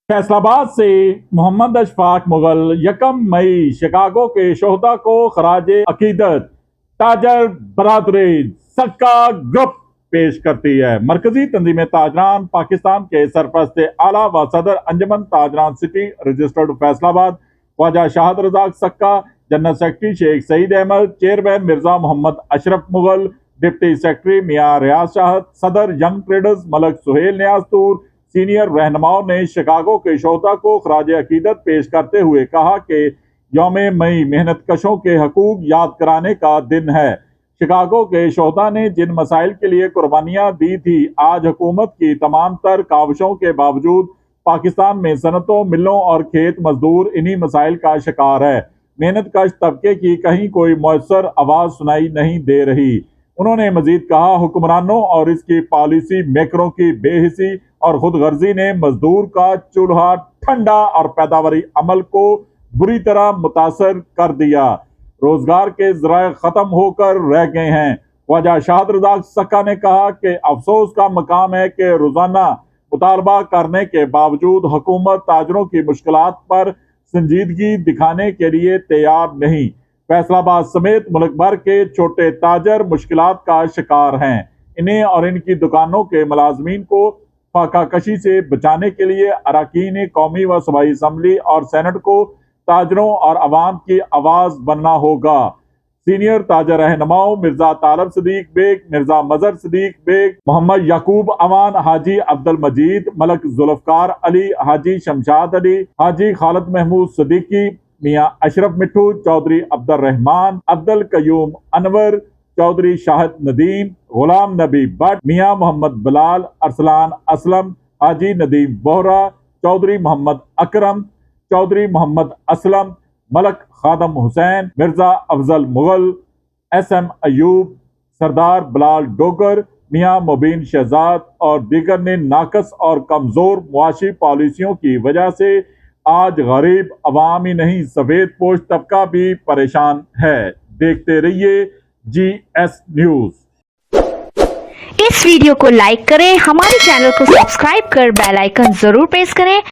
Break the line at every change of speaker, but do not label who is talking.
फैसलाबाद से मोहम्मद अशफाक मुगल 1 मई शिकागो के शोहदा को खराज अकीदत ताजर बरादरी सक्का ग्रुप पेश करती है। मरकजी तंजीम ताजरान पाकिस्तान के सरपरस्त आला व सदर Anjuman Tajiran city registered Faisalabad Khawaja Shahid Razzaq Sakka, general secretary Sheikh Saeed Ahmad, chairman Mirza Muhammad Ashraf Mughal, deputy secretary Mian Riaz Shahid, सदर यंग ट्रेडर्स मलक सुहेल न्याजतूर, सीनियर रहनुमाओं ने शिकागो के शोहदा को खराज अकीदत पेश करते हुए कहा कि यौम मई मेहनत कशों के हकूक याद कराने का दिन है। शिकागो के शोहदा ने जिन मसाइल के लिए कुर्बानियां दी थी, आज हुकूमत की तमाम तर काविशों के बावजूद पाकिस्तान में सनतों, मिलों और खेत मजदूर इन्हीं मसाइल का शिकार है। मेहनत कश तबके की कहीं कोई मौसर आवाज सुनाई नहीं दे रही। उन्होंने मजीद कहा, हुक्मरानों और इसकी पॉलिसी मेकरों की बेहिसी और खुद गर्जी ने मजदूर का चूल्हा ठंडा और पैदावारी अमल को बुरी तरह मुतासर कर दिया। रोजगार के जराए खत्म होकर रह गए हैं। ख्वाजा शाहद रजाक सक्का ने कहा कि अफसोस का मकाम है कि रोजाना मुतालबा करने के बावजूद हुकूमत ताजरों की मुश्किलात पर संजीदगी दिखाने के लिए तैयार नहीं। फैसलाबाद समेत मुल्क भर के छोटे ताजर मुश्किलात का शिकार हैं। इन्हें और इनकी दुकानों के मुलाजमीन को फाका कशी से बचाने के लिए अरकान कौमी व सूबाई असम्बली और सेनेट को ताजरों और अवाम की आवाज बनना होगा। सीनियर ताजर रहनुमाओं मिर्जा तालब सदीक बेग, मिर्जा मजहर सदीक बेग, मोहम्मद याकूब अवान, हाजी अब्दुल मजीद, मलक जुल्फकार अली, हाजी शमशाद अली, हाजी खालिद महमूद सदीकी, मियां अशरफ मिठू, चौधरी अब्दुल रहमान, अब्दुल कयूम अनवर, चौधरी शाहिद नदीम, गुलाम नबी भट्ट, मियां मोहम्मद बिलाल, अरसलान असलम, हाजी नदीम बोहरा, चौधरी मोहम्मद अकरम, चौधरी मोहम्मद असलम, मलक खादम हुसैन, मिर्जा अफजल मुगल, SM अयूब, सरदार बिलाल डोगर, मियां मुबीन शहजाद और दीगर ने नाकस और कमजोर मुआशी पॉलिसियों की वजह से आज गरीब अवाम ही नहीं सफेद पोश तबका भी परेशान है। देखते रहिए GS न्यूज।
इस वीडियो को लाइक करें, हमारे चैनल को सब्सक्राइब कर बेल आइकन जरूर प्रेस करें